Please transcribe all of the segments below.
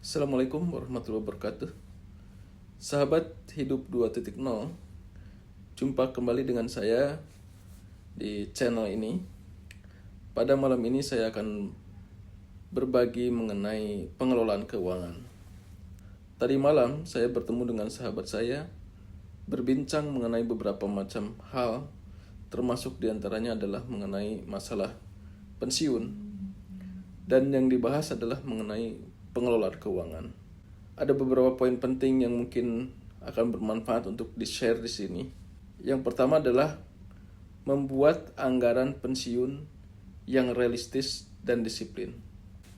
Assalamualaikum warahmatullahi wabarakatuh. Sahabat Hidup 2.0, jumpa kembali dengan saya di channel ini. Pada malam ini saya akan berbagi mengenai pengelolaan keuangan. Tadi malam saya bertemu dengan sahabat saya, berbincang mengenai beberapa macam hal, termasuk diantaranya adalah mengenai masalah pensiun. Dan yang dibahas adalah mengenai pengelolaan keuangan. Ada beberapa poin penting yang mungkin akan bermanfaat untuk di-share di sini. Yang pertama adalah membuat anggaran pensiun yang realistis dan disiplin.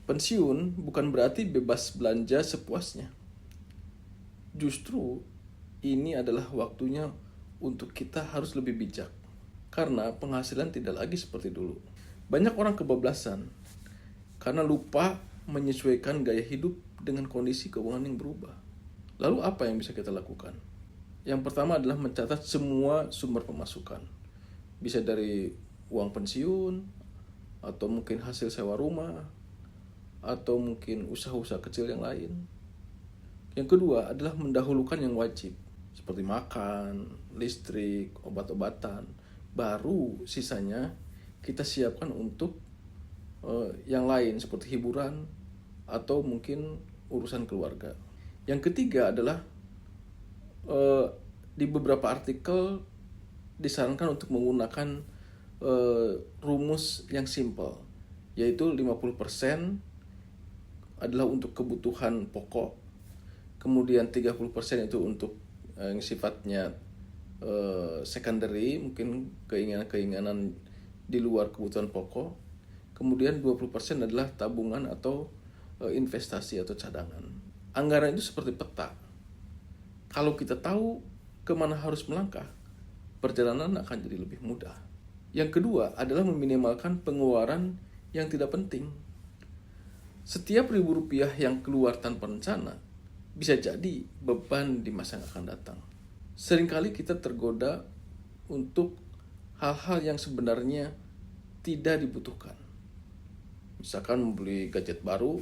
Pensiun bukan berarti bebas belanja sepuasnya. Justru ini adalah waktunya untuk kita harus lebih bijak, karena penghasilan tidak lagi seperti dulu. Banyak orang kebablasan karena lupa menyesuaikan gaya hidup dengan kondisi keuangan yang berubah. Lalu apa yang bisa kita lakukan? Yang pertama adalah mencatat semua sumber pemasukan. Bisa dari uang pensiun, atau mungkin hasil sewa rumah, atau mungkin usaha-usaha kecil yang lain. Yang kedua adalah mendahulukan yang wajib, seperti makan, listrik, obat-obatan. Baru sisanya kita siapkan untuk yang lain seperti hiburan atau mungkin urusan keluarga. Yang ketiga adalah di beberapa artikel disarankan untuk menggunakan rumus yang simple, yaitu 50% adalah untuk kebutuhan pokok, kemudian 30% itu untuk yang sifatnya secondary, mungkin keinginan-keinginan di luar kebutuhan pokok, kemudian 20% adalah tabungan atau investasi atau cadangan. Anggaran itu seperti peta. Kalau kita tahu kemana harus melangkah, perjalanan akan jadi lebih mudah. Yang kedua adalah meminimalkan pengeluaran yang tidak penting. Setiap Rp1.000 yang keluar tanpa rencana bisa jadi beban di masa yang akan datang. Seringkali kita tergoda untuk hal-hal yang sebenarnya tidak dibutuhkan. Misalkan membeli gadget baru,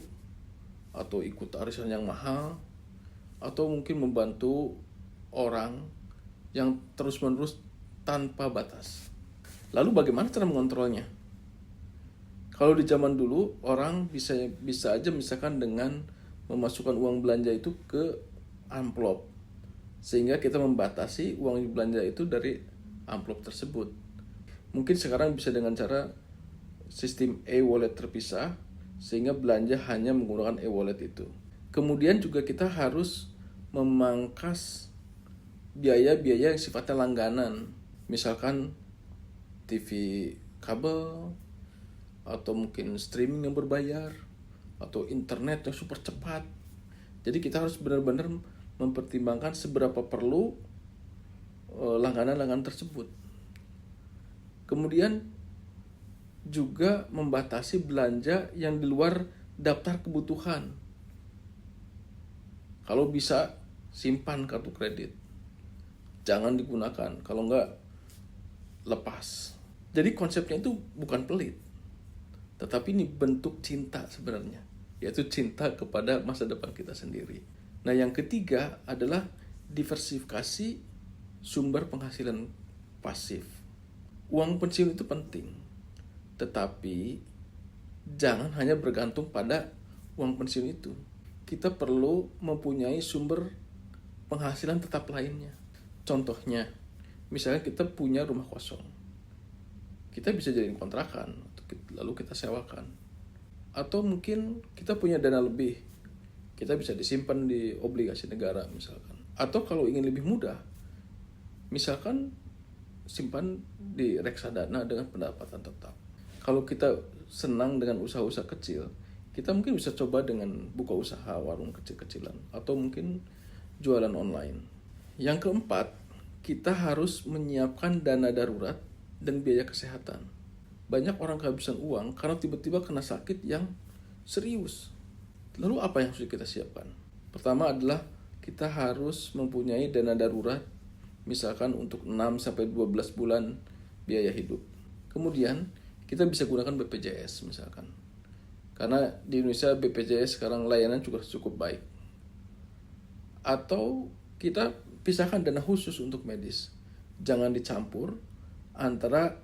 atau ikut arisan yang mahal, atau mungkin membantu orang yang terus-menerus tanpa batas. Lalu bagaimana cara mengontrolnya? Kalau di zaman dulu orang bisa aja misalkan dengan memasukkan uang belanja itu ke amplop, sehingga kita membatasi uang belanja itu dari amplop tersebut. Mungkin sekarang bisa dengan cara sistem e-wallet terpisah, sehingga belanja hanya menggunakan e-wallet itu. Kemudian juga kita harus memangkas biaya-biaya yang sifatnya langganan, misalkan TV kabel, atau mungkin streaming yang berbayar, atau internet yang super cepat. Jadi kita harus benar-benar mempertimbangkan seberapa perlu langganan-langganan tersebut. Kemudian juga membatasi belanja yang di luar daftar kebutuhan. Kalau bisa, simpan kartu kredit. Jangan digunakan, kalau enggak lepas. Jadi konsepnya itu bukan pelit, tetapi ini bentuk cinta sebenarnya, yaitu cinta kepada masa depan kita sendiri. Nah, yang ketiga adalah diversifikasi sumber penghasilan pasif. Uang pensiun itu penting, tetapi jangan hanya bergantung pada uang pensiun itu. Kita perlu mempunyai sumber penghasilan tetap lainnya. Contohnya, misalnya kita punya rumah kosong, kita bisa jadiin kontrakan, lalu kita sewakan. Atau mungkin kita punya dana lebih, kita bisa disimpan di obligasi negara misalkan. Atau kalau ingin lebih mudah, misalkan simpan di reksadana dengan pendapatan tetap. Kalau kita senang dengan usaha-usaha kecil, kita mungkin bisa coba dengan buka usaha warung kecil-kecilan, atau mungkin jualan online. Yang keempat, kita harus menyiapkan dana darurat dan biaya kesehatan. Banyak orang kehabisan uang karena tiba-tiba kena sakit yang serius. Lalu apa yang harus kita siapkan? Pertama adalah kita harus mempunyai dana darurat, misalkan untuk 6-12 bulan biaya hidup. Kemudian kita bisa gunakan BPJS misalkan. Karena di Indonesia BPJS sekarang layanan juga cukup baik. Atau kita pisahkan dana khusus untuk medis. Jangan dicampur antara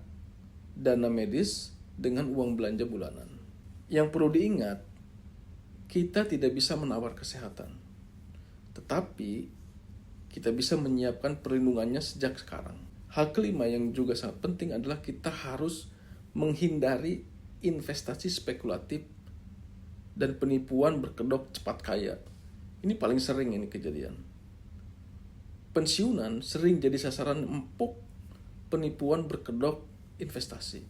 dana medis dengan uang belanja bulanan. Yang perlu diingat, kita tidak bisa menawar kesehatan. Tetapi kita bisa menyiapkan perlindungannya sejak sekarang. Hal kelima yang juga sangat penting adalah kita harus menghindari investasi spekulatif dan penipuan berkedok cepat kaya. Ini paling sering ini kejadian. Pensiunan sering jadi sasaran empuk penipuan berkedok investasi.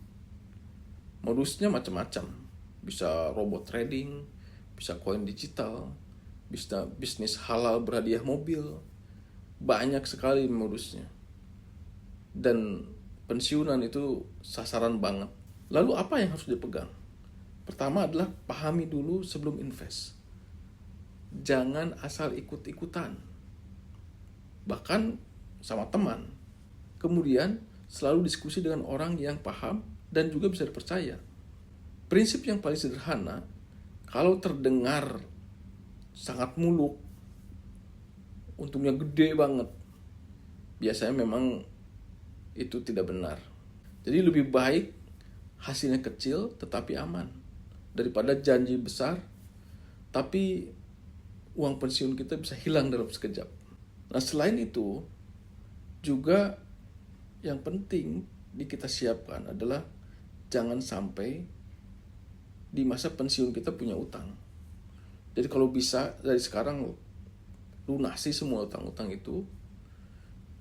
Modusnya macam-macam. Bisa robot trading, bisa koin digital, bisa bisnis halal berhadiah mobil. Banyak sekali modusnya. Dan pensiunan itu sasaran banget. Lalu apa yang harus dipegang? Pertama adalah pahami dulu sebelum invest. Jangan asal ikut-ikutan. Bahkan sama teman. Kemudian selalu diskusi dengan orang yang paham dan juga bisa dipercaya. Prinsip yang paling sederhana, kalau terdengar sangat muluk, untungnya gede banget, biasanya memang itu tidak benar. Jadi lebih baik hasilnya kecil tetapi aman daripada janji besar tapi uang pensiun kita bisa hilang dalam sekejap. Nah, selain itu juga yang penting kita siapkan adalah jangan sampai di masa pensiun kita punya utang. Jadi kalau bisa dari sekarang lunasi semua utang-utang itu,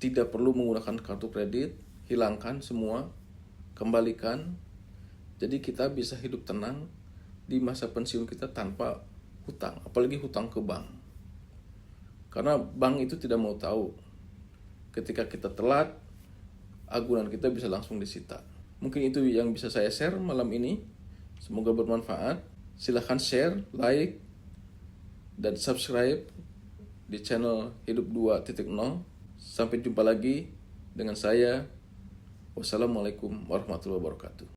tidak perlu menggunakan kartu kredit, hilangkan semua, kembalikan. Jadi kita bisa hidup tenang di masa pensiun kita tanpa hutang, apalagi hutang ke bank. Karena bank itu tidak mau tahu ketika kita telat, agunan kita bisa langsung disita. Mungkin itu yang bisa saya share malam ini. Semoga bermanfaat. Silahkan share, like, dan subscribe di channel Hidup 2.0. Sampai jumpa lagi dengan saya. Wassalamualaikum warahmatullahi wabarakatuh.